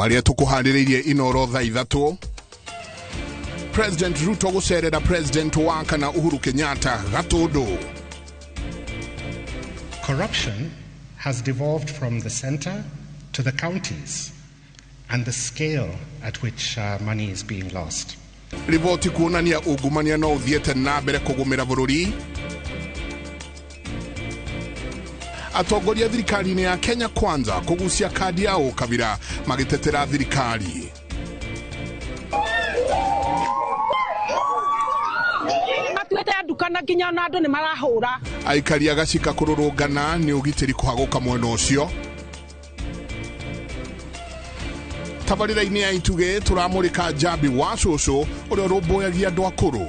Maria tukuhariririe inoro tha ithatu. President Ruto gucerera President wake na Uhuru Kenyatta Gatundu. Corruption has devolved from the center to the counties and the scale at which money is being lost. Riboti kuonania ugumania no uthiete na mbere kugumira bururi. Atongoria thirikari-ini ya Kenya Kwanza kugucia kadi ya ukabira magitetera thirikari. Aikari agacika kururungana ni ugitiri kuhaguka mwena ucio. Tabarira-ini ya Ituge turamurika Jabi wa Cucu uria urumbuyagia andu akuru.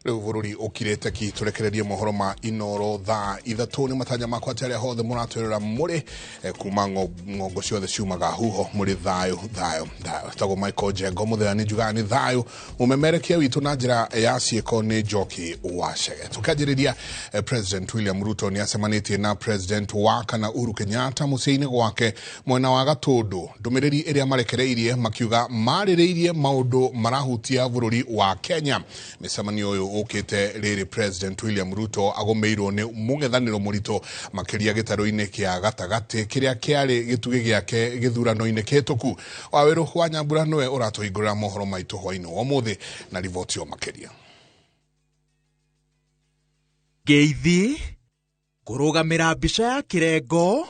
Bururi okirete ki turekererie mohoro ma inoro tha ithatu ni matanya makwa tere hothe muratwerera muri kuma ngongo ciothe ciumaga huho muri thayo tago Michael Jengo muthera ni juga ni thayo umemerekia witu na njira ya cieko ni Njoki Wachege. Tukajiriria President William Ruto ni asemanitie na President wake na Uhuru Kenyatta muciini gwake mwena wa Gatundu. Ndumiriri iria marekereirie makiuga marireirie maundu marahutia bururi wa Kenya. Micemanio uyu ukite riri President William Ruto agomeirwo ni mungethaniro murito makiria gitaro-ini kia gatagati kiria kiari gitugi giake githurano-ini kihituku. Waweru wa Nyambura noe uratuhingurira mohoro maitu hwaini umuthi na riboti o makiria. Geithi kurugamira mbica ya kirengo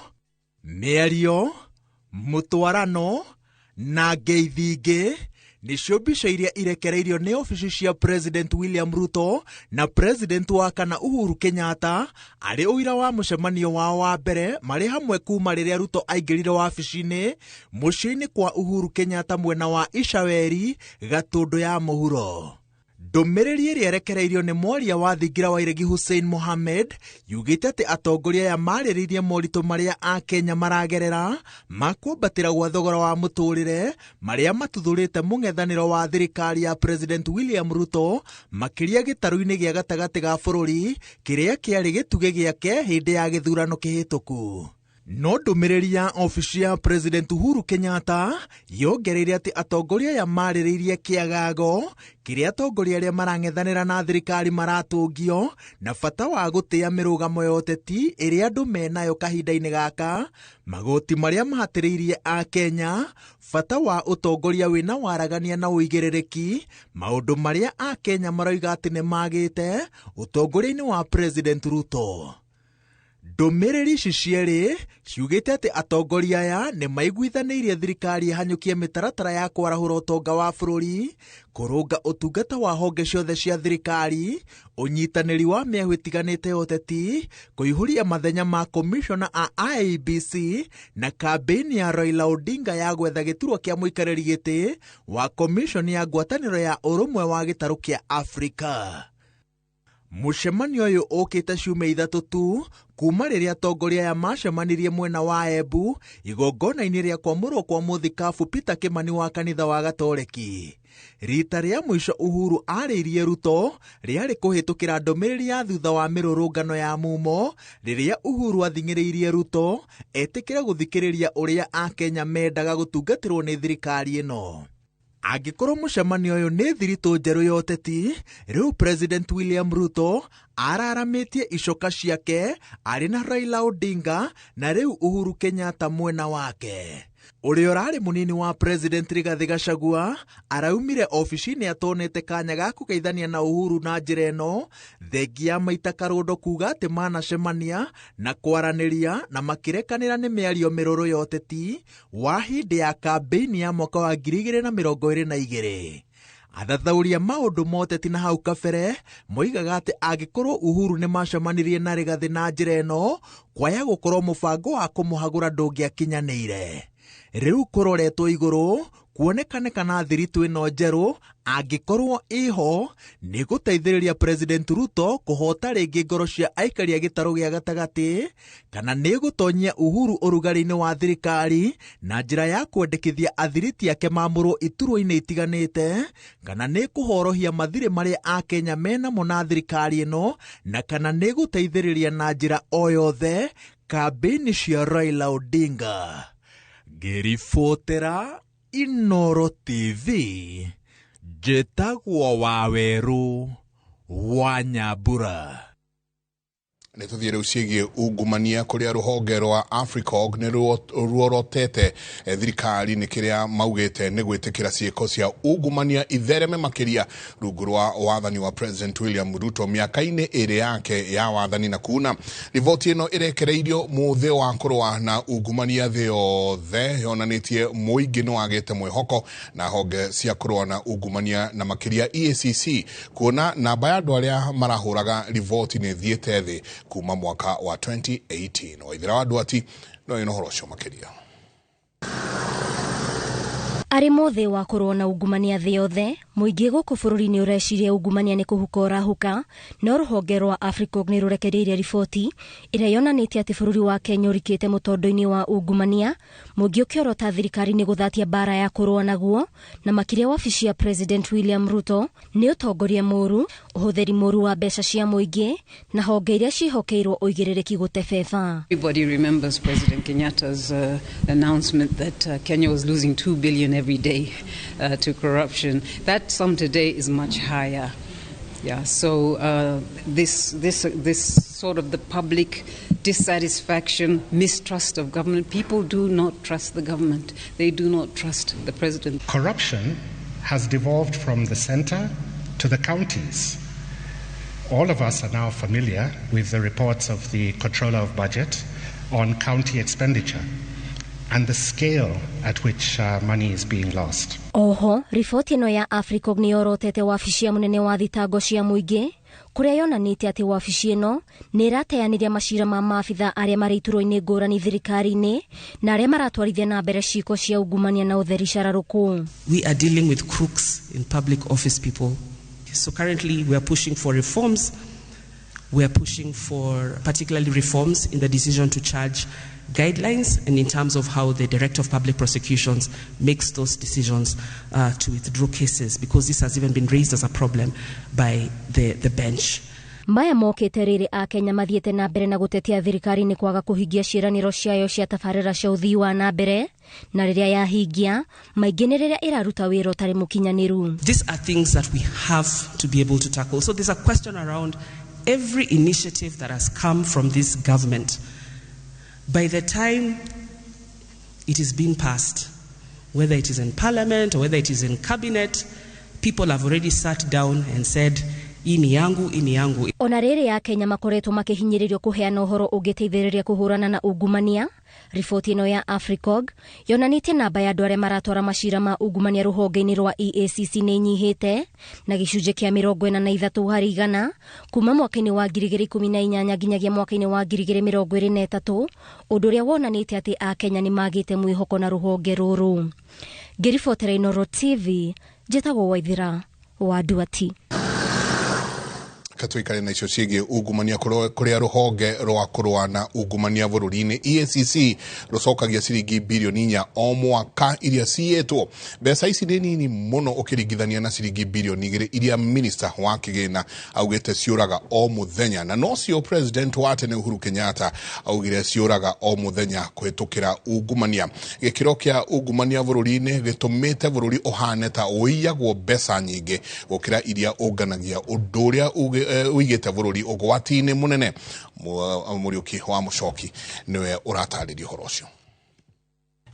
miario mutwarano na geithi ingi nicio mbica iria irekereirio ni ofici cia President William Ruto na President wake na Uhuru Kenyatta ari uira wa mucemanio wao wa mbere mari hamwe kuma riria Ruto aingirire wabici-ini muciini kwa Uhuru Kenyatta mwena wa Icaweri Gatundu ya muhuro. Ndumiriri iria irekereirio ni mwaria wa thingira wa Iregi Hussein Mohamed yugite ati atongoria ya mariririe moritu maria a Kenya maragerera makwambatira gwa thogora wa muturire maria matuthurite mungethaniro wa thirikari ya President William Ruto makiria gitaru-ini gia gatagati ga bururi kiria kiari gituge giake hindi ya githurano kihituku. No ndumiriri ya ofici ya President Uhuru Kenyatta yongereire ati atongoria ya mariririe kiagago kiria atongoria aria marangethanira na thirikari maratungio na bata wa gutia mirugamo ya uteti iria andu menayo kahinda-ini gaka magoti maria mahatiriirie a Kenya bata wa utongoria wina waragania na uigiririki maundu maria a Kenya maroiga ati ni magite utongoria-ini wa President Ruto. Ndumiriri ici cieri ciugite ati atongoria aya ni maiguithaniirie thirikari hanyukie mitaratara ya kwarahura utonga wa bururi, kurunga utungata wa honge ciothe cia thirikari, unyitaniri wa miahu itiganite uteti, kuihuria mathenya ma commissioner a IEBC na kambeni ya Raila Odinga ya gwetha giturwa kia muikariri giti wa commission ya ngwataniro ya urumwe wa gitaru kia Afrika. Mucemanio uyu ukite ciumia ithatu tu kuma riria atongoria ya macemanirie mwena wa Embu igongona-ini ria kwamurwo kwa muthikabu Peter Kimani wa kanitha wa Gatoreki. Rita ria mwisho Uhuru ariirie Ruto riari kuhitukira ndumiriri ya thutha wa mirurungano ya mumo riria Uhuru athing'iriirie Ruto etikire guthikiriria uria a Kenya mendaga gutungatirwo ni thirikari ino. Angikorwo mucemanio uyu ni thiritu njeru ya uteti, riu President William Ruto araramitie icoka ciake ari na Raila Odinga na riu Uhuru Kenyatta mwena wake. Uria urari munini wa President Rigathi Gachagua araumire ofici-ini atonete kanya ga kugeithania na Uhuru na njira ino thengia maita karundo kuga ati manacemania na kwaraniria na makirekanira ni miario miruru ya uteti wa hindi ya kambeni ya mwaka wa 2022. Athathauria maundu moteti na hau kabere moigaga ati angikorwo Uhuru ni macemanirie na Rigathi na njira ino kwaya gukorwo mubango wa kumuhagura ndungiakinyanire. Riu kuroretwo iguru kuonekane kana thiritu ino njeru angikorwo iho ni guteithiriria President Ruto kuhota ringi ngoro cia aikari a gitaro gia gatagati, kana ni gutonyia Uhuru urugari-ini wa thirikari na njira ya kwendekithia athiriti ake mamurwo iturwa-ini itiganite, kana ni kuhorohia mathire maria a Kenya mena mona thirikari ino, na kana ni guteithiriria na njira o yothe kambeni cia Raila Odinga. Ngiribotera Inooro TV, njĩtagwo Waweru wa Nyambura. Nĩ tũthiĩ rĩu ciĩgiĩ ungumania kũrĩa rũhonge rwa AFRICOG nĩ ruorotete thirikari nĩ kĩrĩa maugĩte nĩ gwĩtĩkĩra ciĩko cia ungumania ithereme makĩria rungu rwa wathani wa President William Ruto mĩaka-inĩ ĩrĩ yake ya wathani na kuna. Riboti ĩno ĩrekereirio mũthĩ wa kũrũa na ungumania thĩ yothe yonanĩtie mũingĩ nĩ wagĩte mwĩhoko na honge cia kũrũa na ungumania na makĩria EACC kuona namba ya andũ arĩa marahũraga riboti nĩ thiĩte thĩ kuma mwaka wa 2018. Waithira wa Duati no ino horo cio makiria. Ari mothe wa korona ungumania thĩ yothe, muingi guku bururi-ini ureciria ungumania ni kuhuka urahuka, no ruhonge rwa AFRICOG ni rurekereirie riboti ĩrĩa yonanĩtie atĩ bururi wa Kenya ũrikĩte mũtondo-inĩ wa ungumania, muingi ũkĩorota thirikari ni gũthatia bara ya kũrũa naguo, na makĩria wabici ya President William Ruto ni ũtongoria mũru, ũhũthĩri mũru wa mbeca cia muingi, na honge iria ciĩhokeirwo ũigĩrĩrĩki gũtebeba. Everybody remembers President Kenyatta's announcement that Kenya was losing 2 billion every day to corruption. That sum today is much higher. Yeah, so this sort of the public dissatisfaction, mistrust of government. People do not trust the government. They do not trust the president. Corruption has devolved from the center to the counties. All of us are now familiar with the reports of the Controller of Budget on county expenditure and the scale at which money is being lost. Oho, riboti ĩno ya AFRICOG ni yorotete wabici ya munene wa thitango cia muingi, kuria yonanĩtie atĩ wabici ĩno nĩ ĩrateanĩria macira ma maabitha arĩa marĩ iturwa-inĩ ngũrani thirikari-inĩ na arĩa maratwarithia na mbere ciĩko cia ungumania na ũtheri cararũku. We are dealing with crooks in public office people. So currently we are pushing for reforms. We are pushing for particularly reforms in the decision to charge guidelines and in terms of how the Director of Public Prosecutions makes those decisions to withdraw cases, because this has even been raised as a problem by the bench. Maya mokĩte rĩrĩ a Kenya mathiĩte na mbere na gũtetia thirikari nĩ kwaga kũhingia ciĩranĩro ciayo cia tabarĩra cia ũthii wa na mbere, na rĩrĩa yahingia maingĩ nĩ rĩrĩa ĩraruta wĩra ũtarĩ mũkinyanĩru. These are things that we have to be able to tackle. So there's a question around every initiative that has come from this government. By the time it is being passed, whether it is in parliament or whether it is in cabinet, people have already sat down and said, ini yangu, ini yangu. Ona rĩrĩ ya Kenya makoretwo makĩhinyĩrĩrio kũheana ũhoro ũngĩteithĩrĩria kũhũrana na ungumania, riboti ĩno ya AFRICOG yonanĩtie namba ya andũ arĩa maratwara macira ma ungumania rũhonge-inĩ rwa EACC nĩ nyihĩte na gĩcunjĩ kĩa 43 harĩ 100 kuma mwaka-inĩ wa 2018 nginyagia mwaka-inĩ wa 2023, ũndũ ũrĩa wonanĩtie atĩ a Kenya nĩ magĩte mwĩhoko na rũhonge rũrũ. Ngĩribotera Inooro TV, njĩtagwo Waithira wa Duati. Katuikare na icio ciĩgiĩ ungumania kũrĩa rũhonge rwa kũrũa na ungumania bũrũri-inĩ EACC rũcokagia ciringi birioni 4 o mwaka iria ciĩtwo. Mbeca ici nĩ nini mũno ũkĩringithania na ciringi birioni 2 iria minister wa kĩgĩna augĩte ciũraga o mũthenya, na no cio President wa tene Uhuru Kenyatta augire ciũraga o mũthenya kũhetũkĩra ungumania. Gĩkĩro kĩa ungumania bũrũri-inĩ gĩtũmĩte bũrũri ũhane ta ũiyagwo mbeca nyingĩ gũkĩra iria ũnganagia, ũndũ ũrĩa uigite bũrũri ũgwati-inĩ mũnene. Mũriũki wa Mũchoki niwe ũratarĩria ũhoro ũcio.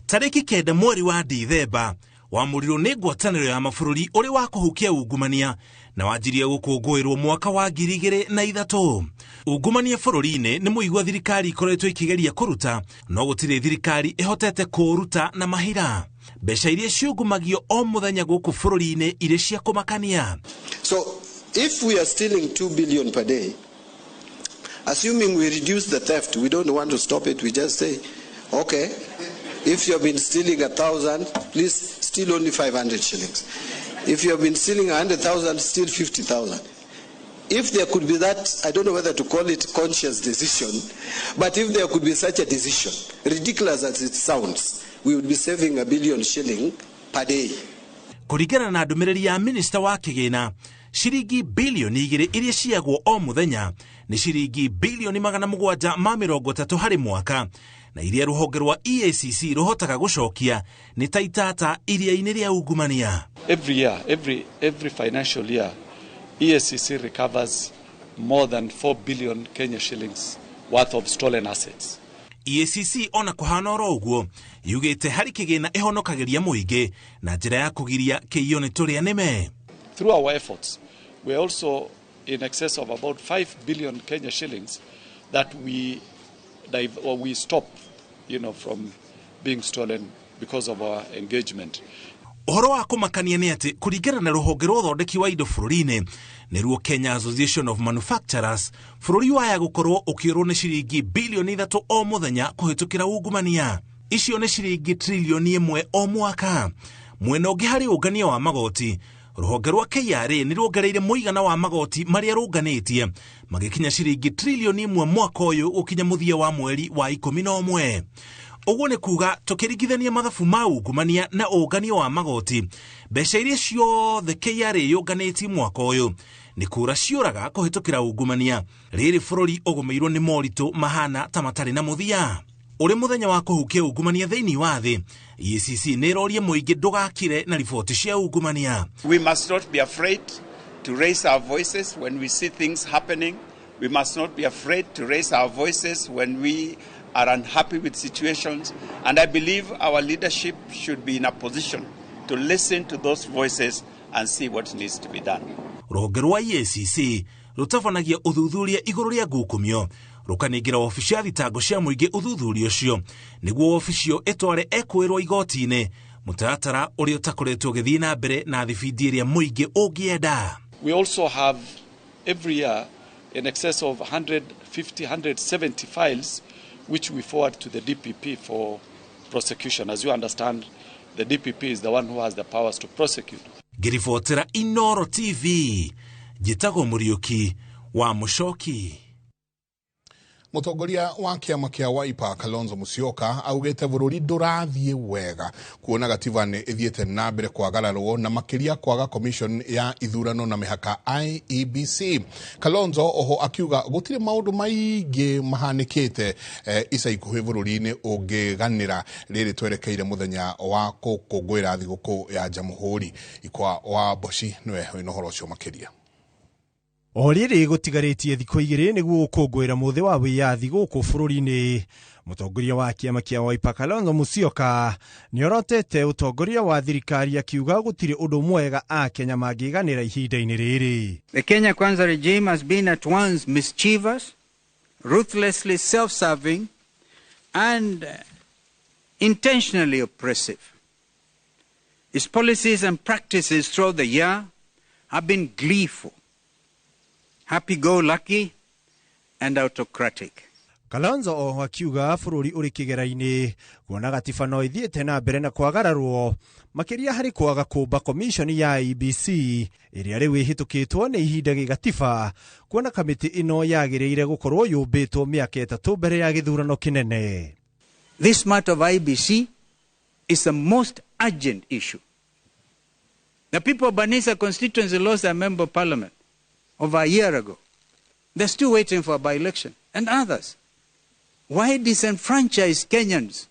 Tarĩki 9 mweri wa Dithemba wamũrirwo nĩ ngwatanĩro ya mabũrũri ũrĩ wa kũhukia ungumania na wanjirie gũkũngũĩrwo mwaka wa 2003. Ungumania bũrũri-inĩ nĩ mũigua thirikari ikoretwo ikĩgeria kũruta, no gũtirĩ thirikari ĩhotete kũruta na mahira. Mbeca iria ciungumagio o mũthenya gũkũ bũrũri-inĩ irĩ cia kũmakania. So if we are stealing 2 billion per day, assuming we reduce the theft, we don't want to stop it, we just say, okay, if you have been stealing 1,000, please steal still only 500 shillings. If you have been stealing 100,000, still 50,000. If there could be that, I don't know whether to call it conscious decision, but if there could be such a decision, ridiculous as it sounds, we would be saving $1 billion shilling per day. Kurigana na ndumiriri ya minister wa kigina, shiringi bilioni 2 iria ciagwo o muthenya ni shiringi bilioni 730 harĩ mwaka, na iria ruhonge rwa EACC ruhotaga gucokia ni taitata iria-inĩ rĩa ungumania. Every year, every financial year, EACC recovers more than 4 billion Kenya shillings worth of stolen assets. EACC ona kuhana oro uguo yugite hari kigina ihonokagiria muingi na njira ya kugiria kiyo ni turia nime. Through our efforts, we are also in excess of about 5 billion Kenya shillings that we stop, from being stolen because of our engagement. Uhoro wa kumakania ni ati kurigana na ruhonge rwa uthondeki wa indo bururi-ini niruo Kenya Association of Manufacturers, bururi waya gukorwo ukiorwo ni shiringi bilioni 3 o muthenya kuhitukira ungumania. Icio ni shiringi trilioni 1 o mwaka. Mwena ungi hari ungania wa magoti, ruhonge rwa KRA ni ruongereire muigana wa magoti maria runganitie magikinya shiringi trilioni 1 mwaka uyu ukinya muthia wa mweri wa 11. Uguo ni kuga tukirigithania mathabu ma ungumania na ungania wa magoti, mbeca iria ciothe KRA yunganitie mwaka uyu ni kura ciuraga kuhitukira ungumania, riri bururi ugumirwo ni moritu mahana ta matari na muthia. Uri muthenya wa kuhukia ungumania thiini wa thi, EACC ni rorie muingi ndugakire na riboti cia ungumania. We must not be afraid to raise our voices when we see things happening. We must not be afraid to raise our voices when we are unhappy with situations, and I believe our leadership should be in a position to listen to those voices and see what needs to be done. Ruhonge rwa EACC rutafanagia uthuthuria iguru ria ngukumio, rukaningira ofisi ya thitango cia muingi uthuthuria ucio niguo ofisi yo etware ekwirwo igoti-ini mutaratara uria utakoretwo githii na mbere na thibindi iria muingi ungienda. We also have every year in excess of 170 files which we forward to the DPP for prosecution. As you understand, the DPP is the one who has the powers to prosecute. Giribotera Inoro TV, Jitago Muriuki wa Mushoki. Mutongoria wa kiama kia Wiper Kalonzo Musyoka augite bururi ndurathie wega kuona gativane ithiete na mbere kwagararwo na makiria kwaga commission ya ithurano na mihaka IEBC. Kalonzo oho akiuga gutire maundu maingi mahanikite ica ikuhi bururi-ini ungiganira riri twerekeire muthenya wa gukungwira thiguku ya Jamhuri. Ikwa wa Boshi niwe wina horo cio makiria. Oriri gutigarĩtie thikũ 2 nĩguo gũkũngũĩra mũthĩ wa wĩyathi gũkũ bũrũri-inĩ. Mũtongoria wa kĩama kĩa Wiper Kalonzo Musyoka nĩorotete ũtongoria wa thirikari akiuga gũtirĩ ũndũ mwega a Kenya mangĩganĩra ihinda-inĩ rĩrĩ. The Kenya Kwanza regime has been at once mischievous, ruthlessly self-serving and intentionally oppressive. Its policies and practices throughout the year have been gleeful, happy-go-lucky and autocratic. Kalonzo oho akiuga bũrũri ũrĩ kĩgera-inĩ kuona gatiba no ithiĩte na mbere na kwagararwo makiria harĩ kwaga kũmba commission ya IEBC ĩrĩa rĩu ĩhĩtũkĩtwo nĩ ihinda gĩgatiba kuona kamĩtĩ ĩno yagĩrĩire gũkorwo yũmbĩtwo mĩaka 3 mbere ya gĩthurano kĩnene. This matter of IEBC is the most urgent issue. The people of Banisa constituency lost their member of parliament over a year ago. They're still waiting for a by-election. And others. Why disenfranchise Kenyans?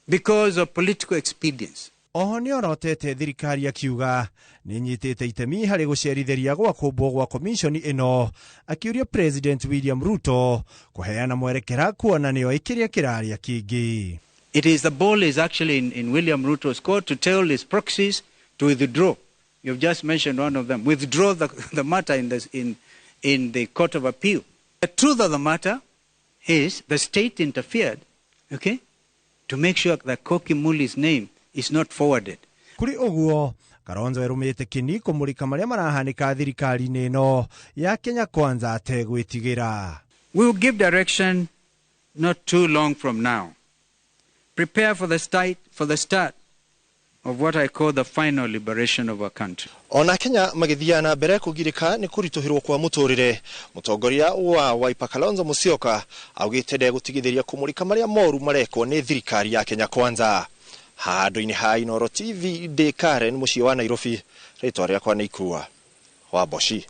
Because of political expedience. Oho nĩorotete thirikari akiuga nĩnyitĩte itemi harĩ gũcerithĩria gwa kũmbwo gwa commission ĩno, akiuria President William Ruto kũheana mwerekera kuona nĩo ĩkĩrĩa kĩraria kĩngĩ. The ball is actually in William Ruto's court to tell his proxies to withdraw. You've just mentioned one of them. Withdraw the matter in the Court of Appeal. The truth of the matter is the state interfered, okay, to make sure that Koki Muli's name is not forwarded. Kuri oguo, Kalonzo erumĩte kĩni kũmũrĩka marĩa marahanĩka thirikari-inĩ ĩno ya Kenya Kwanza ategwĩtigĩra. We will give direction not too long from now. Prepare for the start of what I call the final liberation of our country. Ona Kenya magithia na mbere kugirika ni kurituhirwo kwa muturire. Mutongoria wa Wiper Kalonzo Musyoka augite gutigithiria kumurika maria moru marekwo ni thirikari ya Kenya Kwanza. Handu-ini ha Inooro TV de Karen muciĩ wa Nairobi, ritwa rĩakwa nĩ Ikua wa Boshi.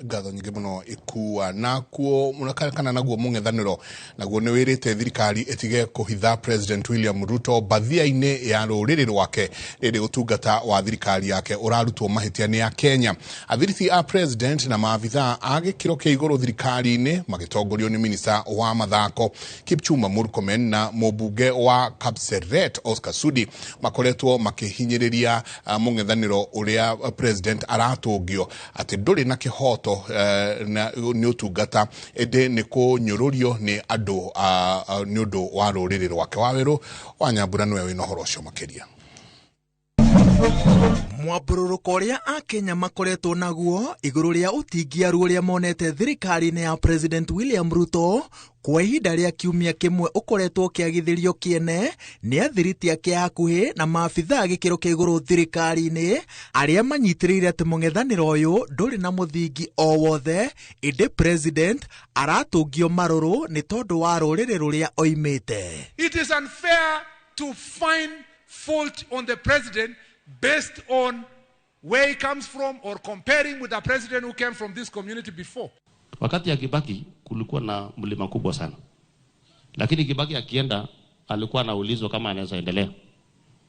Ngatho nyingĩ mũno Ikua nakuo mũnakana naguo mũng'ethanĩro naguo nĩ wĩrĩte thirikari ĩtige kũhitha President William Ruto bathia-inĩ ya rũrĩrĩ rwake rĩrĩ ũtungata wa thirikari yake ũrarutwo mahĩtia nĩ ya Kenya. Athirithi a President na maabitha a gĩkĩro kĩa igũrũ thirikari-inĩ magĩtongorio nĩ minista wa mathako Kipchumba Murkomen na mũmbunge wa Kapseret Oscar Sudi makoretwo makĩhinyĩrĩria mũng'ethanĩro ũrĩa President aratũngio atĩ ndũrĩ na kĩhoto na nĩ ũtungata ĩndĩ nĩ kũnyũrũrio nĩ andũ nĩ ũndũ wa rũrĩrĩ rwake. Wawerũ wa Nyambura nĩwe wĩna ũhoro ũcio makĩria. Mwambũrũrũko ũrĩa a Kenya makoretwo naguo igũrũ rĩa ũtingiaru ũrĩa monete thirikari-inĩ ya President William Ruto kwa ihinda rĩa kiumia kĩmwe ũkoretwo ũkĩagithĩrio kĩene nĩ athiriti ake hakuhĩ na maabitha gĩkĩro kĩa igũrũ thirikari-inĩ arĩa manyitĩrĩire atĩ mũng'ethanĩro ũyũ ndũrĩ na mũthingi o wothe, ĩndĩ President aratũngio marũrũ nĩ tondũ wa rũrĩrĩ rũrĩa oimĩte. It is unfair to find fault on the president based on where he comes from or comparing with a president who came from this community before. Wakati ya Kibaki kulikuwa na mlima kubwa sana. Lakini Kibaki akienda alikuwa anaulizwa kama anaweza endelea.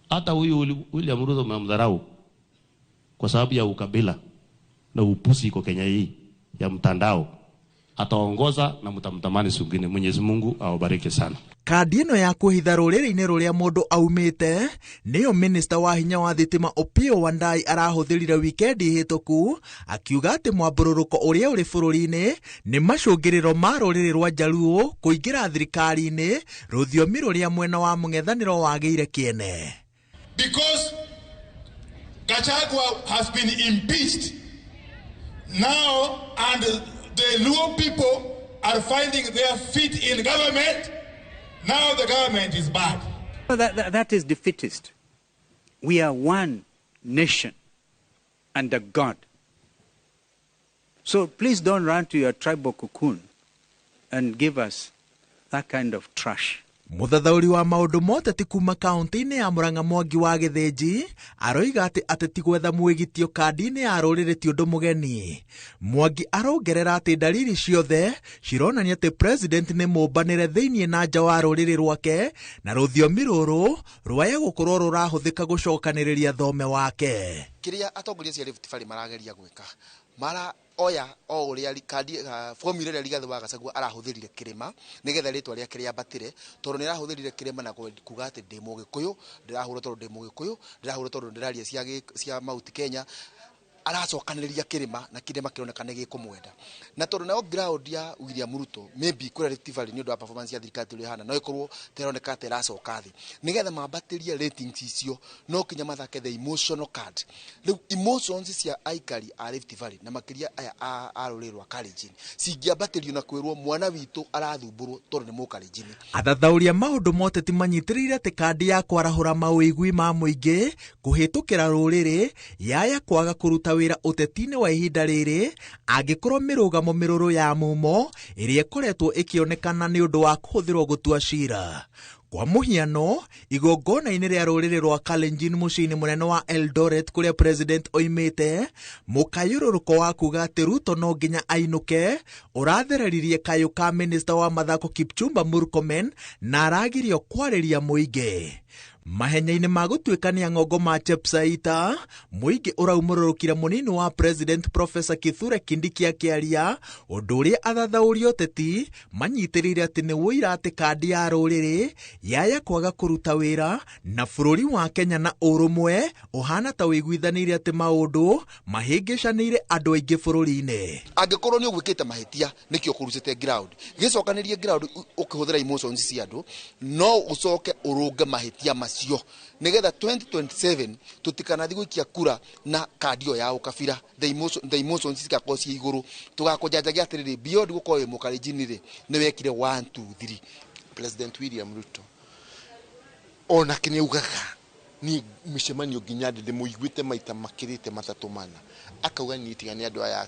Hata huyu William Ruto mmemdharau kwa sababu ya ukabila na upusi iko Kenya hii ya mtandao. Ataongoza na mtamtamani sungine. Mwenyezi Mungu awabariki sana. Kandi ĩno ya kũhitha rũrĩrĩ-inĩ rũrĩa mũndũ aumĩte nĩyo minista wa hinya wa thitima Opiyo Wandayi arahũthĩrire wikendi hĩtũku akiuga atĩ mwambũrũrũko ũrĩa ũrĩ bũrũri-inĩ nĩ macũngĩrĩro ma rũrĩrĩ rwa Jaluo kũingĩra thirikari-inĩ rũthiomi rũrĩa mwena wa mũng'ethanĩro wagĩire kĩene. Because Gachagua has been impeached now and the Luo people are finding their feet in government. Now the government is bad. That is defeatist. We are one nation under God. So please don't run to your tribal cocoon and give us that kind of trash. Mũthathaũri wa maũndũ moteti kuma kaunti-inĩ ya Murang'a Mwangi wa Gĩthĩnji aroiga atĩ ateti gwetha mwĩgitio kandi-inĩ ya rũrĩrĩ ti ũndũ mũgeni. Mwangi arongerera atĩ dalili ciothe cironania atĩ President nĩ mũmbanĩre thĩinĩ na nja wa rũrĩrĩ rwake na rũthiomi rũrũ rwaya gũkorwo rũrahũthĩka gũcokanĩrĩria thome wake. Kĩrĩa atongoria cia Rift Valley marageria gwĩka mara oya o uria kandi formula ria Rigathi wa Gachagua arahũthĩrire Kĩrĩma nigetha rĩtwa rĩa kĩrĩa batire tondũ nĩ arahũthĩrire Kĩrĩma na kuga atĩ ndĩ Mũgĩkũyũ, ndĩrahũra tondũ ndĩ Mũgĩkũyũ, ndĩrahũra tondũ ndĩraria cia Mount Kenya, aracokanĩrĩria Kĩrĩma na Kĩrĩma kĩroneka nĩ gĩkũmwenda. Na tondũ nayo ground ya William Ruto maybe kũrĩa Rift Valley nĩ ũndũ wa performance ya thirikari ũrĩa hana no ikorwo teroneka atĩ ĩracoka thĩ nigetha mambatĩria ratings icio no kinya mathake the emotional card. Rĩu emotions cia aikari a Rift Valley na makĩria aya a rũrĩrĩ rwa Kalenjin cingĩambatĩrio na kwĩrwo mwana witũ arathumbũrwo tondũ nĩ Mũkalenjin. Athathauria maũndũ moteti manyitĩrĩire atĩ kandi ya kwarahũra mawĩigwi ma mũingĩ kũhĩtũkĩra rũrĩrĩ yaya kwaga kũruta wĩra ũteti-inĩ wa ihinda rĩrĩ angĩkorwo mĩrũgamo mĩrũrũ ya mumo ĩrĩa ĩkoretwo ĩkĩonekana nĩ ũndũ wa kũhũthĩrwo gũtua cira. Kwa mũhiano, igongona-inĩ rĩa rũrĩrĩ rwa Kalenjin mũciĩ-inĩ mũnene wa Eldoret kũrĩa President oimĩte, mũkayũrũrũko wa kuga atĩ Ruto no nginya ainũke ũrathereririe kayũ ka minista wa mathako Kipchumba Murkomen na aragirio kwarĩria mũingĩ. Mahenya-inĩ ma gũtuĩkania ng'ongo ma Chepsaita, mũingĩ ũraumũrũrũkire mũnini wa President Professor Kithure Kindiki akĩaria ũndũ ũrĩa athathaũri ũteti manyitĩrĩire atĩ nĩ wũira atĩ kandi ya rũrĩrĩ yaya kwaga kũruta wĩra na bũrũri wa Kenya na ũrũmwe ũhana ta wĩiguithanĩire atĩ maũndũ mahĩngĩcanĩire andũ aingĩ bũrũri-inĩ. Angĩkorwo nĩ ũgwĩkĩte mahĩtia nĩkĩo kũrucĩte ground gĩcokanĩrie ground ũkĩhũthĩra emotions cia andũ no ũcoke ũrũnge mahĩtia macio nigetha 2027 tutikanathi gũikia kura na kandi ya ũkabira the emotions cigakorwo ci igũrũ tugakũjanjagia atĩrĩrĩ beyond gũkorwo Mũkalenjin rĩ nĩ wekire 1 2 3. President William Ruto ona kĩnĩ ugaga ni micemanio nginya ndimuiguite maita makirite matatu mana akauga ni tigani andu aya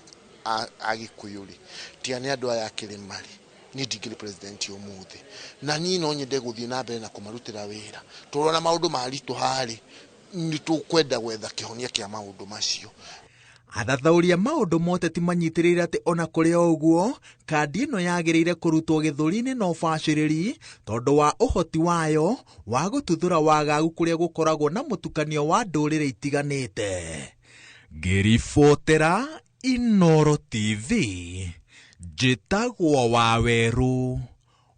agikuyuri tigani andu aya kirimari ni ndingiri president umuthi na ni no nyende guthii na mbere na kumarutira wira turona maundu maritu hari ni tukwenda gwetha kihonia kia maundu macio. Athathauria maundu moteti manyitirire ati ona kuri oguo kandi ino yagirire kurutwo githuri-ini no baciriri tondu wa uhoti wayo wa gututhura wagagu kuria gukoragwo na mutukanio wa ndurire itiganite. Ngiribotera Inooro TV, njitagwo Waweru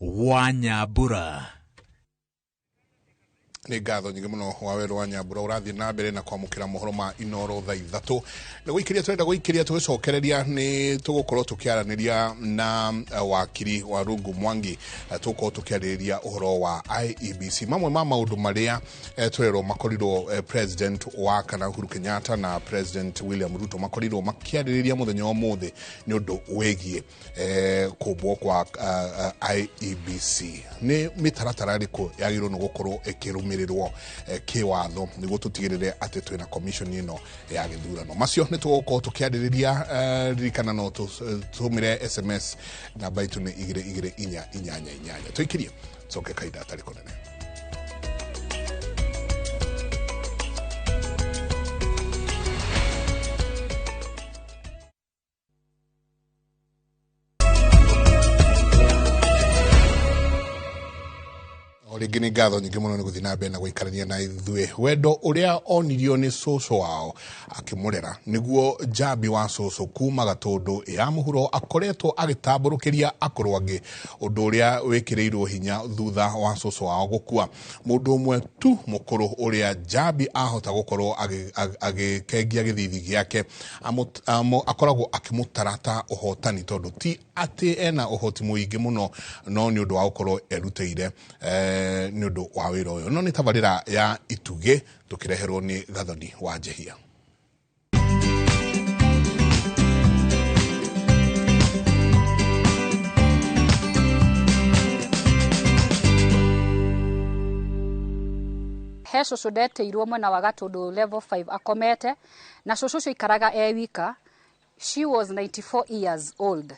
wa Nyambura. Nĩ ngatho nyingĩ mũno Waweru wa Nyambura ũrathiĩ na mbere na kwamũkĩra mohoro ma Inooro thaa ithatũ. Na gũikĩria twenda gũikĩria tũgĩcokereria nĩ tũgũkorwo tũkĩaranĩria na wakiri wa Rungu Mwangi, tũgũkorwo tũkĩarĩrĩria ũhoro wa IEBC. Mamwe ma maũndũ marĩa twererwo makorirwo President wa kana Uhuru Kenyatta na President William Ruto makorirwo makĩarĩrĩria mũthenya wa ũmũthĩ nĩ ũndũ wĩgiĩ kũmbwo kwa IEBC. Nĩ mĩtaratara ĩrĩkũ yagĩrĩirwo nĩ gũkorwo ĩkĩrũmĩrĩrwo kiwatho niguo tutigirire ati twina commission ino ya githurano. Macio ni tugukorwo tukiarĩrĩria ririkana no tumire SMS namba itu ni 22488 tuikirie coke kaida atari konene. Rĩngĩ nĩ ngatho nyingĩ mũno nĩ gũthiĩ na mbere na gũikarania na ithuĩ. Wendo ũrĩa onirio nĩ cũcũ wao akĩmũrera nĩguo njambi wa cũcũ kuma Gatũndũ ya mũhuro akoretwo agĩtambũrũkĩria akũrũ angĩ, ũndũ ũrĩa wĩkĩrĩirwo hinya thutha wa cũcũ wao gũkua. Mũndũ ũmwe tu mũkũrũ ũrĩa njambi ahota gũkorwo agĩkengia gĩthithi gĩake akoragwo akĩmũtarata ũhotani, tondũ ti atĩ ena ũhoti mũingĩ mũno no nĩ ũndũ wa gũkorwo erutĩire nĩ ũndũ wa wĩra ũyũ. No nĩ tabarĩra ya Itugĩ tũkĩreherwo nĩ Gathoni wa Njehia. He cũcũ ndetĩirwo mwena wa Gatũndũ level 5 akomete, na cũcũ ũcio ikaraga wika. She was 94 years old.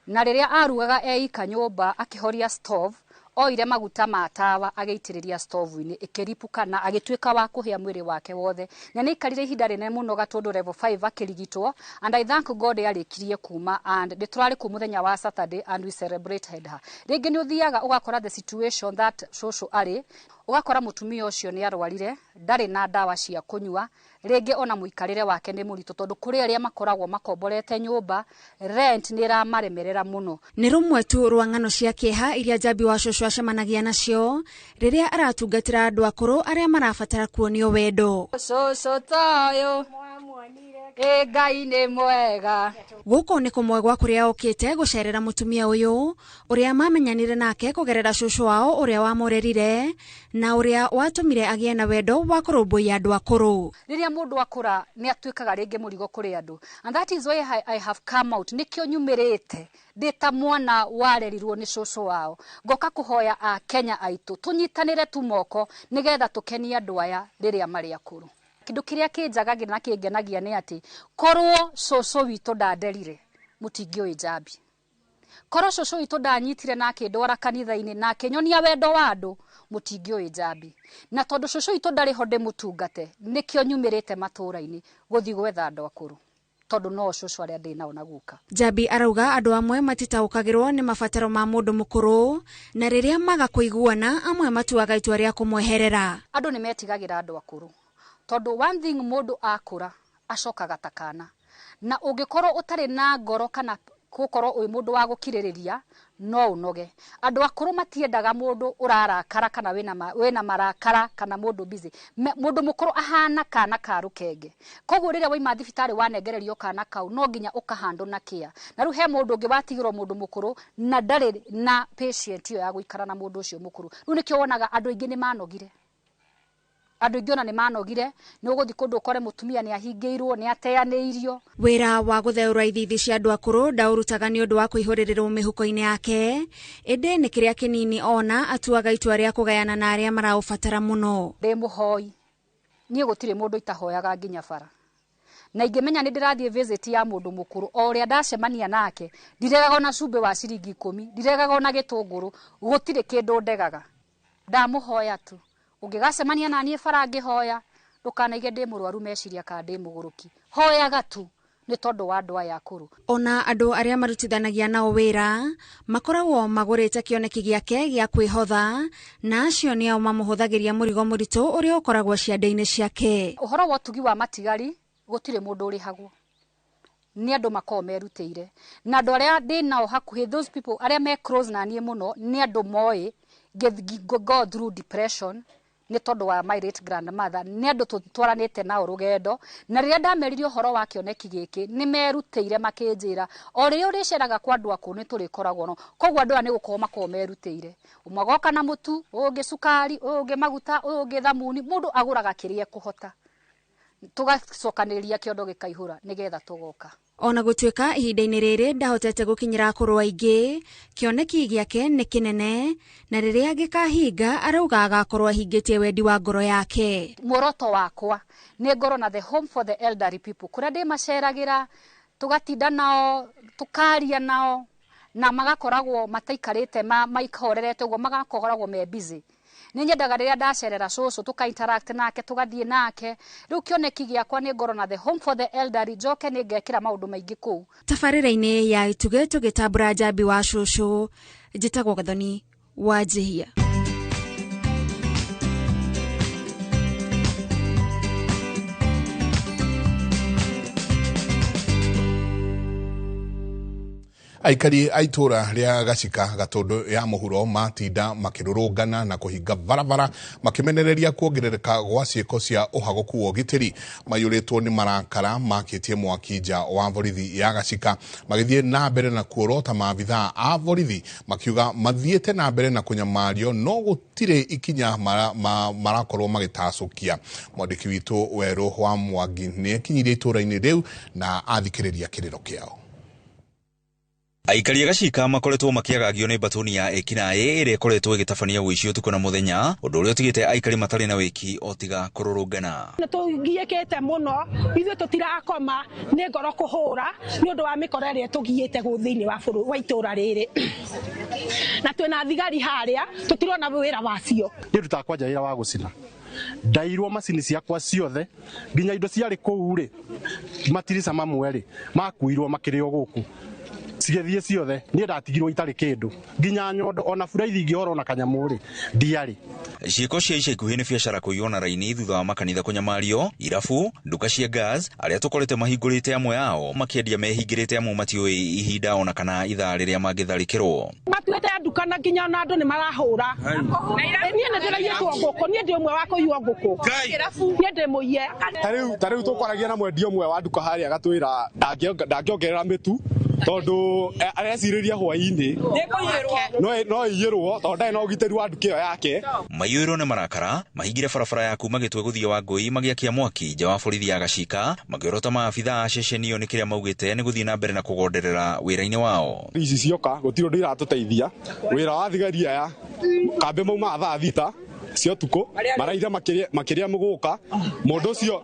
Na rĩrĩa arugaga ika nyũmba akĩhoria stove, oire maguta ma tawa agĩitĩrĩria stove-inĩ ĩkĩripũka na agĩtuĩka wa kũhĩa mwĩrĩ wake wothe. Na nĩ ikarire ihinda rĩnene mũno Gatũndũ level 5 akĩrigitwo, and I thank God arĩkirie kuma, and ndĩtũrarĩ ku mũthenya wa Saturday and we celebrated her. Rĩngĩ nĩ ũthiaga ũgakora the situation that cũcũ arĩ, ũgakora mũtumia ũcio nĩ arwarire, ndarĩ na ndawa cia kũnyua, rĩngĩ ona mũikarĩre wake nĩ mũritũ tondũ kũrĩ arĩa makoragwo makomborete nyũmba, rent nĩ ĩramaremerera mũno. Nĩ rũmwe tu rwa ng'ano cia kĩeha iria njambi wa cũcũ acemanagia nacio rĩrĩa aratungatĩra andũ akũrũ arĩa marabatara kuonio wendo. Cũcũ toyo Ngai nĩ mwega. Gũkũ nĩ kũmwe gwa kũrĩa okĩte gũcerera mũtumia ũyũ ũrĩa mamenyanire nake kũgerera cũcũ wao ũrĩa wamũrerire na ũrĩa watũmire agĩe na wendo wa kũrũmbũiya andũ akũrũ. Rĩrĩa mũndũ akũra nĩ atuĩkaga rĩngĩ mũrigo kũrĩ andũ, and that is why I have come out. Nĩkĩo nyumĩrĩte ndĩ ta mwana warerirwo nĩ cũcũ wao, ngoka kũhoya a Kenya aitũ tũnyitanĩre tu moko nĩgetha tũkenie andũ aya rĩrĩa marĩ akũrũ. Kĩndũ kĩrĩa kĩnjagagĩra na kĩngenagia nĩ atĩ korwo cũcũ witũ ndanderire mũtingĩũĩ njambi, korwo cũcũ witũ ndanyitire na akĩndwara kanitha-inĩ na akĩnyonia wendo wa andũ mũtingĩũĩ njambi. Na tondũ cũcũ witũ ndarĩ ho ndĩmũtungate, nĩkĩo nyumĩrĩte matũũra-inĩ gũthiĩ gwetha andũ akũrũ, tondũ no cũcũ arĩa ndĩ nao na guka. Njambi arauga andũ amwe matitaũkagĩrwo nĩ mabataro ma mũndũ mũkũrũ, na rĩrĩa maga kũiguana amwe matuaga itua rĩa kũmweherera. Andũ nĩ metigagĩra andũ akũrũ tondũ one thing mũndũ akũra acokaga ta kana, na ũngĩkorwo ũtarĩ na ngoro kana gũkorwo ũrĩ mũndũ wa gũkirĩrĩria no unoge. Andũ akũrũ matiendaga mũndũ ũrarakara kana wĩna marakara kana mũndũ busy. Mũndũ mũkũrũ ahana kana ka rũkenge, koguo rĩrĩa waima thibitarĩ wanengererio kana kau no nginya ũkahandwo na kĩa. Na rĩu he mũndũ ũngĩ watigĩrwo mũndũ mũkũrũ na ndarĩ na patient ĩyo ya gũikara na mũndũ ũcio mũkũrũ. Rĩu nĩkĩo wonaga andũ aingĩ nĩ manogire, andũ aingĩ ona nĩ manogire, nĩ ũgũthiĩ kũndũ ũkore mũtumia nĩ ahingĩirwo, nĩ ateanĩirio. Wĩra wa gũtheũra ithithi cia andũ akũrũ ndaũrutaga nĩ ũndũ wa kũihũrĩrĩrwo mĩhuko-inĩ yake, ĩndĩ nĩ kĩrĩa kĩnini ona atuaga itua rĩa kũgayana na arĩa maraũbatara mũno. Ndĩ mũhoi niĩ gũtirĩ mũndũ itahoyaga nginya bara na ingĩmenya nĩ ndĩrathiĩ visit ya mũndũ mũkũrũ o ũrĩa ndacemania nake ndiregaga na cumbe wa ciringi 10 ndiregaga na gĩtũngũrũ gũtirĩ kĩndũ ndegaga ndamũhoya tu ũngĩgacemania na niĩ bara ngĩhoya ndũkanaige ndĩ mũrwaru meciria ka ndĩ mũgũrũki hoyaga tu nĩ tondũ wa andũ aya akũrũ. Ona andũ arĩa marutithanagia nao wĩra makoragwo magũrĩte kĩoneki gĩake gĩa kwĩhotha na acio nĩo mamũhũthagĩria mũrigo mũritũ ũrĩa ũkoragwo ciande-inĩ ciake. Ũhoro wa ũtugi wa matigari gũtirĩ mũndũ ũrĩhagwo nĩ andũ makoo merutĩire na andũ arĩa ndĩ nao hakuhĩ those people arĩa me close na niĩ mũno nĩ andũ moĩ go through depression nĩ tondũ wa my late grandmother nĩ andũ tũtwaranĩte nao rũgendo na rĩrĩa ndameririo ũhoro wa kĩoneki gĩkĩ nĩ merutĩire makĩnjĩra o rĩrĩa ũrĩceraga kwa andũ akũ nĩ tũrĩkoragwo no koguo andũ aya nĩ gũkorwo makoo merutĩire ũmwe goka na mũtu ũyũ ũngĩ cukari ũyũ ũngĩ maguta ũyũ ũngĩ thamuni mũndũ agũraga kĩrĩa ekũhota tugacokanĩrĩria kĩondo gĩkaihũra nĩgetha tũgoka. Ona gũtuĩka ihinda-inĩ rĩrĩ ndahotete gũkinyĩra akũrũ aingĩ kĩoneki gĩake nĩ kĩnene na rĩrĩa gĩkahinga arauga agakorwo ahingĩtie wendi wa ngoro yake. Muoroto wakwa nĩ ngoro na the home for the elderly people kũrĩa ndĩmaceragĩra tugatinda nao tukaria nao na magakoragwo mataikarĩte maikahorerete ũguo magakoragwo me busy. Nĩ nyendaga rĩrĩa ndacerera cũcũ tuka-interact nake tugathiĩ nake rĩu kĩoneki gĩakwa nĩ ngoro na the home for the elderly njoke nĩ ngekĩra maũndũ maingĩ kũu. Tabarĩra-inĩ ya Ituge tũgĩtambũra njambi wa cũcũ njĩtagwo Gathoni wa Njihia. Aikari aitura ria Gacika Gatundu ya muhuro matinda makirurungana na kuhinga barabara makimenereria kuongerereka gwa ciiko cia uhagoku wa gitiri mayuritwo ni marakara makitie mwaki nja wa borithi ya Gacika magithie na mbere na kuorota maabitha a borithi makiuga mathiete na mbere na kunyamario no gutire ikinya marakorwo magitacukia. Mwandiki witu Weru wa Mwangi ni kinyirie itura-ini riu na athikiriria kiriro kiao. Aikari a Gacika makoretwo makiagagio nĩ batoni ya ekinaĩ ĩrĩa ĩkoretwo ĩgĩtabania ũici ũtukũ na mũthenya ũndũ ũrĩa ũtigĩte aikari matarĩ na wĩki o tiga kũrũrũngana. Tũgiĩkĩte mũno ithuĩ tũtirakoma nĩ ngoro kũhũra nĩ ũndũ wa mĩkora ĩrĩa tũgiĩte thĩinĩ wa itũra rĩrĩ na twĩna thigari harĩa tũtirona wĩra wacio. Nĩ tutakwanja wĩra wa gũcina ndairwo macini ciakwa ciothe nginya indo ciarĩ kũu rĩ matirica mamwe rĩ makuirwo makĩrĩo gũkũ cigethie ciothe nie ndatigirwo itarĩ kĩndũ nginya nyondo ona buraithi ingĩhora na kanyamũrĩ ndiarĩ. Ciiko cia ica ikuhĩ nĩ biacara kũiywo raini thutha wa makanitha kũnyamario, irabu, nduka cia gas arĩa tũkorete mahingũrĩte amwe ao makĩendia mehingĩrĩte amwe matiũĩ ihinda ona kana ithaa rĩrĩa mangĩtharĩkĩrwo. Matuĩte nduka na nginya ona andũ nĩ marahũra. Niĩ nĩ ndĩraiyĩtwo ngũkũ niĩ ndĩ ũmwe wa kũiywo ngũkũ niĩ ndĩ mũiye. Tarĩu tũkwaragia na mwendia ũmwe wa nduka harĩa gatwĩra ndangĩongerera mĩtu tondu arecirĩria hwainĩ no iyĩrwo tondu ndarĩ na ũgitĩri wa nduka ĩyo yake. Maiyũirwo nĩ marakara mahingire barabara ya kuma Gĩtwe gũthiĩ Wangũi magĩakia mwaki nja wa borithi ya Gacika makĩorota maabitha a ceceni ĩyo nĩ kĩrĩa maugĩte nĩ gũthiĩ na mbere na kũgonderera wĩra-inĩ wao. Ici cioka gũtirĩ ũndũ iratũteithia wĩra wa thigari aya kambe mauma thaa thita cio tuko maraira makĩria mũgũka mũndũ ũcio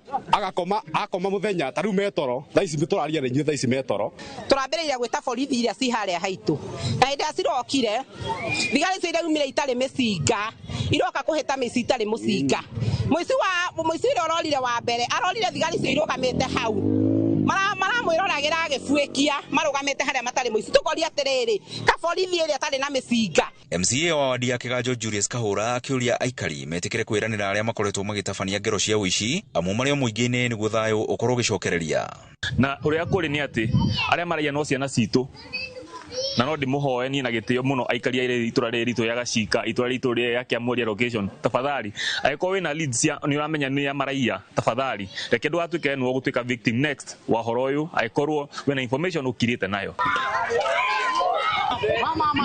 akoma mũthenya tarĩu metoro thaa ici tũraria rĩnyuĩ thaa ici metoro. Tũrambĩrĩria gwĩta borithi iria ci harĩa haitũ na hĩndĩ ĩrĩa cirokire thigari icio iraumire itarĩ mĩcinga iroka kũhĩta mĩci itarĩ mũcinga. Mũici ũrĩa ũrorire wa mbere arorire thigari icio irũgamĩte hau maramwĩroragĩra agĩbuĩkia marũgamĩte harĩa matarĩ mũici tũkoria atĩrĩrĩ kaborithi ĩrĩa atarĩ na mĩcinga. MCA wa wadi ya Kĩganjo Julius Kahũra akĩũria aikari metĩkĩre kwĩranĩra arĩa makoretwo magĩtabania ngero cia ũici amu marĩ o mũingĩ-inĩ nĩguo thayũ ũkorwo ũgĩcokereria. Na ũrĩa kũrĩ nĩ atĩ arĩa maraia no ciana citũ na no ndĩmũhoe niĩ na gĩtĩo mũno aikari a itũra rĩrĩ ritũ ya Gacika itũra ritũ rĩrĩ ya Kĩamũria location tafadhali angĩkorwo wĩna leads nĩ ũramenya nĩ maraia tafadhali reke ndũgatuĩke nĩwe gũtuĩka victim next wa ũhoro ũyũ angĩkorwo wĩna information ũkirĩte nayo.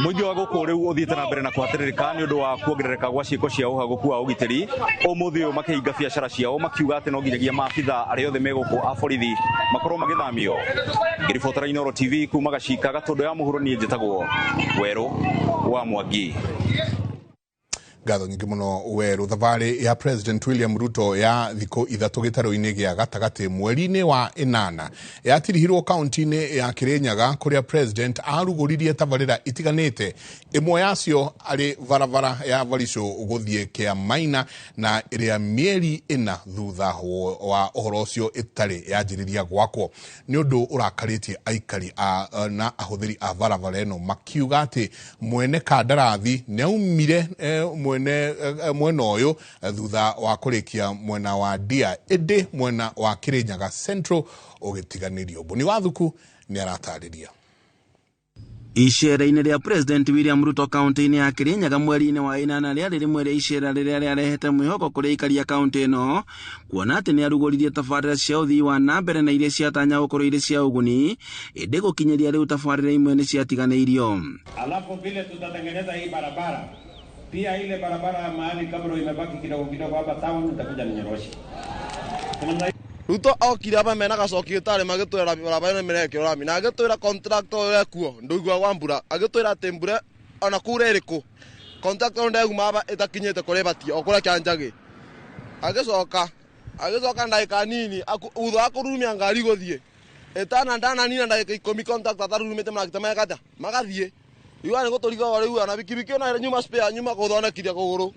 Mũingĩ wa gũkũ rĩu ũthiĩte na mbere na kũhatĩrĩrĩka nĩ ũndũ wa kuongerereka gwa ciĩko cia ũhagoku wa ũgitĩri ũmũthĩ ũyũ makĩhinga biacara ciao makiuga atĩ no nginyagia maabitha arĩa othe megũkũ a borithi makorwo magĩthamio. Ngĩribotera Inooro TV kuma Gacika Gatundu ya mũhuro niĩ njĩtagwo Weru wa Mwangi. Gatho nyingi muno weru thabarĩ ya President William Ruto ya thikũ ithatũ gĩtarũ-inĩ gĩa gatagatĩ mweri-inĩ wa ĩnana yatirihirwo kaunti-inĩ ya Kirinyaga kũrĩa President arugũririe tabarĩra itiganĩte, ĩmwe yacio arĩ barabara ya Barisho gũthiĩ Kiamaina na ĩrĩa mĩeri ĩna thutha wa ũhoro ũcio ĩtarĩ yanjĩrĩria gwakwo. Nĩ ũndũ ũrakarĩtie aikari na ahũthĩri a barabara ĩno makiuga atĩ mwene kandarathi nĩaumire mwena ũyũ thutha wa kũrĩkia mwena wa Dia, ĩndĩ mwena wa Kirinyaga Central ũgĩtiganĩrio. Boni Wathuku nĩ aratarĩria. Icera-inĩ rĩa President William Ruto kaunti-inĩ ya Kirinyaga mweri-inĩ wa ĩnana rĩarĩ rĩmwe rĩa icera rĩrĩa rĩarehete mwĩhoko kũrĩ aikari a kaunti ĩno, kuona atĩ nĩarugũririe tabarĩra cia ũthii wa na mbere na iria ciatanya gũkorwo irĩ cia ũguni, ĩndĩ gũkinyĩria rĩu tabarĩra imwe nĩ ciatiganĩirio. Alafu vile tutatengeneza hii barabara, pia ile barabara ya mahali kabla imebaki kidogo kidogo hapa town itakuja ninyoroshe. Ruto okire hapa mena gacoki gĩtarĩ magĩtwĩra barabara ĩno mĩrekĩrwo rami na agĩtwĩra contractor ũrĩa kuo ndũigua wambura agĩtwĩra atĩ mbura ona kura ĩrĩkũ contractor ndeguma hapa ĩtakinyĩte kũrĩa ĩbatie o kũrĩa Kĩanjagi agĩcoka ndagĩka nini thutha wa kũrurumia ngari gũthiĩ ĩtana nina ndagĩka 10 contractor atarurumĩte maragita megata magathiĩ iwa nĩ gũtũriga rĩu ona bikibiki ona nyuma spare nyuma gũthondekithia kũgũrũ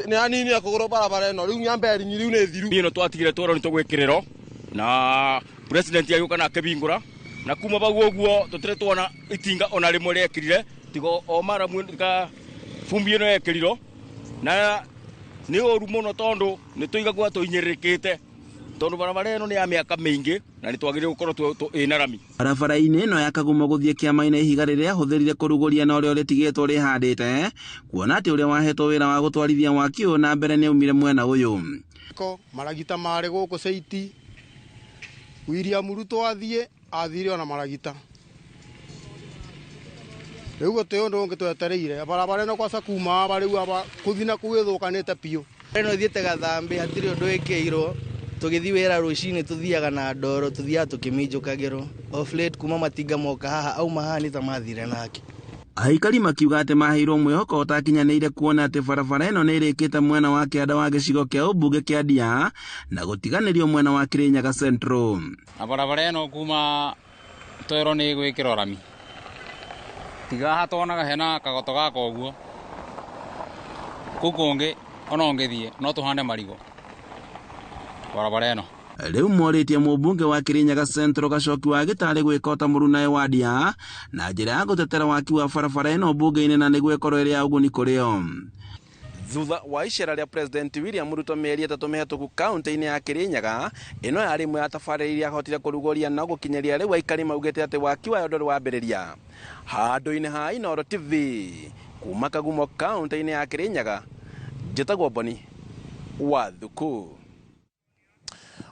nĩ anini kũgũrũ barabara ĩno rĩu nyamberi rĩu nĩ thiru. Niĩ no twatigire tworo nĩ tũgwĩkĩrĩrwo na president yagĩũka na akĩbingũra na kuma bau ũguo tũtirĩ tuona itinga ona rĩmwe rĩekĩrire tigo o mara mwĩka fumbi ĩno yekĩrirwo na nĩ ũru mũno tondũ nĩ tũigagua tũinyĩrĩkĩte tondũ barabara ĩno nĩ ya mĩaka mĩingĩ na nĩ twagĩrĩirwo gũkorwo ĩna rami. Barabara-inĩ ĩno ya Kagumo gũthiĩ Kiamaina ihiga rĩrĩa ahũthĩrire kũrugũria na ũrĩa rĩtigĩtwo rĩhandĩte, kuona atĩ ũrĩa wahetwo wĩra wa gũtwarithia waki ũyũ na mbere nĩaumire mwena ũyũ. Maragita marĩ gũkũ Cĩiti, William Ruto athire ona maragita. Rĩu gũtirĩ ũndũ ũngĩ twetereire, barabara ĩno kwaca kuma aba rĩu aba kũthiĩ na kũgĩthũkanĩte biũ. Ĩno thiĩte Gathambi hatirĩ ũndũ wĩkĩirwo, tũgĩthiĩ wĩra rũcinĩ tuthiaga na ndoro tuthiaga tũkĩminjũkagĩrwo. Off late kuma matinga moka haha auma haha nĩ ta mathire nake. Aikari makiuga atĩ maheirwo mwĩhoko ũtakinyanĩire kuona atĩ barabara ĩno nĩ ĩrĩkĩte mwena wa kĩanda wa gĩcigo kĩa ũmbunge kĩa Dia na gũtiganĩrio mwena wa Kirinyaga Central. Na barabara ĩno kuma twĩrwo nĩ gwĩkĩrwo rami, tiga hatonaga hena kagoto gaka ũguo kũu kũngĩ ona ũngĩthiĩ no tũhande marigo barabara ĩno. Rĩu morĩtie mũmbunge wa Kirinyaga Central Gacoki wa Gĩtarĩ gwĩka ota Mũrunaĩ wa Dia na njĩra ya gũtetera waki wa barabara ĩno mbunge-inĩ na nĩguo ĩkorwo ĩrĩ ya ũguni kũrĩ o. Thutha wa icera rĩa President William Ruto mĩeri ĩtatũ mĩhetũku kaunti-inĩ ya Kirinyaga, ĩno yarĩ ĩmwe ya tabarĩra iria ahotire kũrugũria na gũkinyĩria rĩu aikari maugĩte atĩ waki wayo ndũrĩ wambĩrĩria. Handũ-inĩ ha Inooro TV kuma Kagumo kaunti-inĩ ya Kirinyaga, njĩtagwo Boni Wathuku.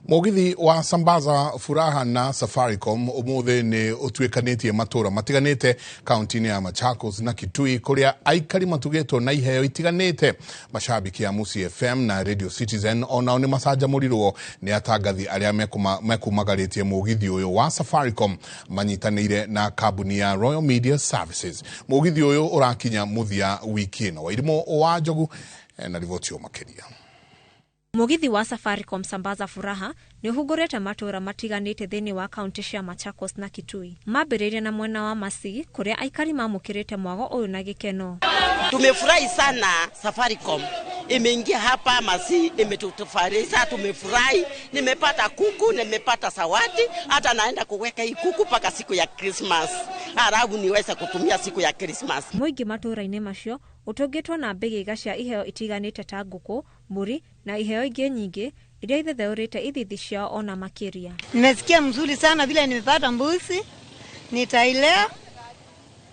Mũgithi wa Sambaza Furaha na Safaricom ũmũthĩ nĩ ũtuĩkanĩtie matũra matiganĩte kaunti-inĩ ya Machakos na Kitui kũrĩa aikari matugĩtwo na iheo itiganĩte. Mashabiki ya Musi FM na Radio Citizen onao nĩ macanjamũrirwo nĩ atangathi arĩa mekumagarĩtie mũgithi ũyũ wa Safaricom manyitanĩire na kambuni ya Royal Media Services. Mũgithi ũyũ ũrakinya mũthia wiki ĩno. Wairimũ wa Njogu na riboti makĩria. Mũgithi wa Safaricom Sambaza Furaha nĩ ũhungũrĩte matũra matiganĩte thĩinĩ wa kaunti cia Machakos na Kitui. Mambĩrĩirie na mwena wa Masi kũrĩa aikari mamũkĩrĩte mwago ũyũ na gĩkeno. Tumefurahi sana Safaricom imeingia hapa Masi, imetufarisha, tumefurahi. Nimepata kuku, nimepata sawati, hata naenda kuweka hii kuku paka siku ya Christmas. Harabu niweza kutumia siku ya Christmas. Mũingĩ matũra-inĩ macio ũtũngĩtwo na mbĩgĩga cia iheo itiganĩte ta ngũkũ, mbũri na iheo ingĩ nyingĩ iria ithetheũrĩte ithithi ciao ona makĩria. Nimesikia mzuri sana vile nimepata mbuzi, nitailea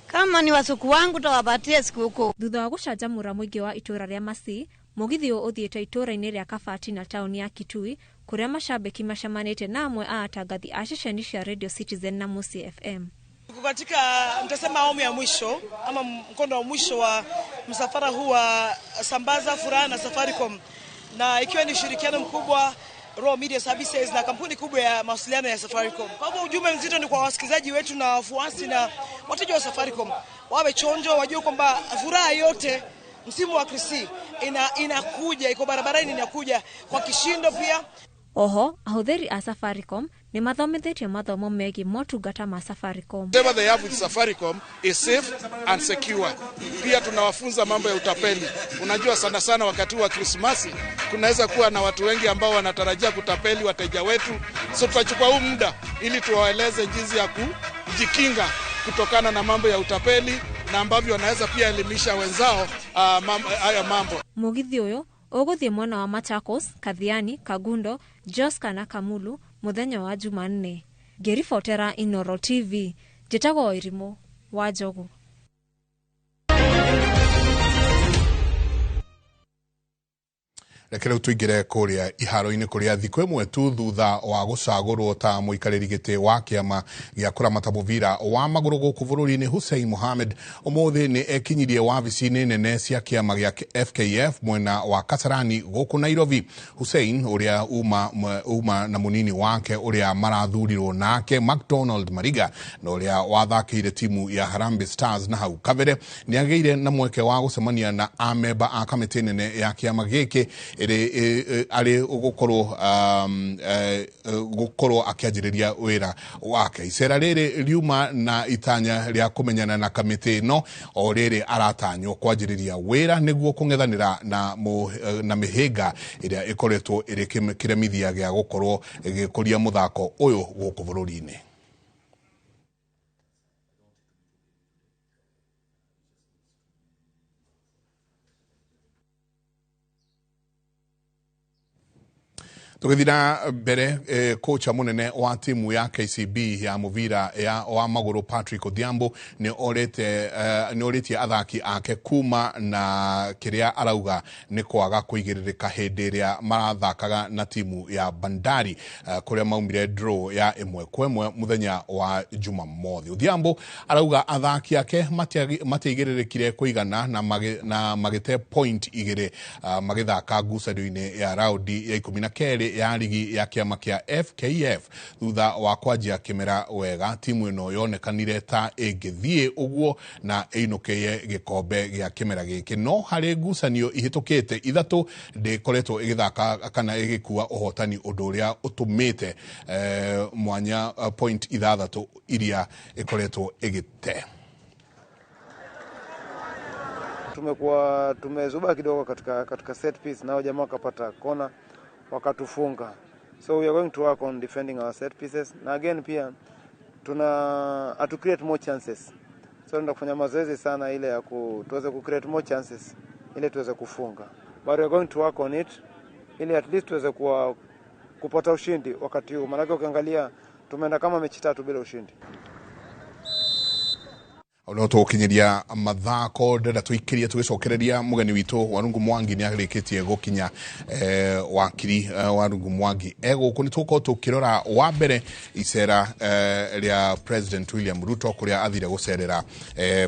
kama ni wasuku wangu tawapatia sikukuu. Thutha wa gũcanjamũra mũingĩ wa itũra rĩa Masi, mũgithi ũyũ ũthiĩte itũra-inĩ rĩa Kabati na taũni ya Kitui kũrĩa mashabiki macemanĩte na amwe a atangathi a ceceni cia Radio Citizen na Musi FM. Katika mtasema awamu ya mwisho ama mkondo wa mwisho wa msafara huu wa Sambaza Furaha na Safaricom, na ikiwa ni ushirikiano mkubwa Royal Media Services na kampuni kubwa ya mawasiliano ya Safaricom. Kwa hivyo ujumbe mzito ni kwa wasikilizaji wetu na wafuasi na wateja wa Safaricom, wawe chonjo, wajue kwamba furaha yote msimu wa Krismasi inakuja, iko barabarani, inakuja kwa kishindo pia. Oho, ahuthiri a Safaricom ni mathomithetio mathomo megi motungata ma Safaricom. Whatever they have with Safaricom is safe and secure. Pia tunawafunza mambo ya utapeli. Unajua sana sana wakati wa Krismasi kunaweza kuwa na watu wengi ambao wanatarajia kutapeli wateja wetu. So tutachukua huu muda ili tuwaeleze jinsi ya kujikinga kutokana na mambo ya utapeli na ambavyo wanaweza pia elimisha wenzao haya mambo. Mugithi uyu uguthie mwena wa Machakos, Kathiani, Kagundo, Joska na Kamulu muthenya wa Jumanne. Ngiribotera Inooro TV, njitagwo Irimo wa Njogu. Rekere tuigire kuria iharo-ini kuria thikũ ĩmwe tu thutha wa gũcagũrwo ta mũikarĩri gĩtĩ wa kĩama gĩa kũramata mũbira wa magũrũ gũkũ bũrũri-inĩ Hussein Mohamed ũmũthĩ nĩ ekinyirie wabici-inĩ nene cia kĩama gĩa FKF mwena wa Kasarani gũkũ Nairobi. Hussein ũrĩa uma na mũnini wake ũrĩa marathurirwo nake McDonald Mariga na ũrĩa wathakĩire timu ya Harambee Stars na hau kabere nĩagĩire na mweke wa gũcemania na amemba a kamĩtĩ nene ya kĩama gĩkĩ ari gukorwo akianjĩrĩria wĩra wake. Icera rĩrĩ riuma na itanya rĩa kũmenyana na kamĩtĩ ĩno o rĩrĩ aratanywo kwanjĩrĩria wĩra nĩguo kũng'ethanĩra na mĩhĩnga ĩrĩa ĩkoretwo ĩrĩ kĩremithia gĩa gũkorwo ĩgĩkũria mũthako ũyũ gũkũ bũrũri-inĩ. Tukithira mbere kocha munene wa timu ya KCB ya muvira wa maguru Patrick Odhiambo ni orĩtie athaki ake kuma na kiria arauga ni kwaga kuigĩrĩrĩka hĩndĩ ĩrĩa marathakaga na timu ya Bandari kuria maumire draw ya 1-1 muthenya wa Jumamothi. Odhiambo arauga athaki ake matiigĩrĩrĩkire kuigana na magĩte point 2 magĩthaka ngucanio-inĩ ya raundi ya 12 ya ligi ya kĩama kĩa FKF thutha wa kwanjia kĩmera wega. Timu ĩno yonekanire ta ĩngĩthiĩ ũguo na ĩinũkĩye gĩkombe gĩa kĩmera gĩkĩ, no harĩ ngucanio ihĩtũkĩte ithatũ ndĩkoretwo ĩgĩthaka kana ĩgĩkua ũhotani, ũndũ ũrĩa ũtũmĩte mwanya point 6 iria ĩkoretwo ĩgĩte. Tumezuba kidogo katika set piece, nao jamaa wakapata kona wakatufunga. So we are going to work on defending our set pieces. Na again pia to create more chances. So ndio kufanya mazoezi sana ile ya tuweze ku create more chances ile tuweze kufunga. But we are going to work on it ili at least tuweze kupata ushindi wakati huu. Maana ukiangalia tumeenda kama mechi 3 bila ushindi. Ono tukinyiria mathako ndenda tuikiria tugicokereria mugeni witu Warungu Mwangi ni agirikitie gukinya wakiri Warungu Mwangi eguku ni tuko tukirora wa mbere icera ria President William Ruto kuria athire gucerera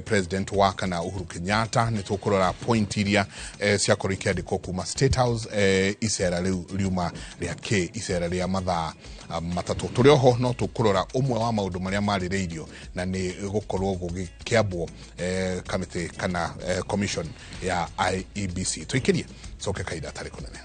President wa kana Uhuru Kenyatta. Ni tukurora point iria cia kurikia kuma State House icera riuma ria K icera ria mathaa matatu. Turi oho no tukurora umwe wa maundu maria maririirio na ni gukorwo gugikiambwo kamite kana commission ya IEBC. Tuikirie soke kaida tari kunene.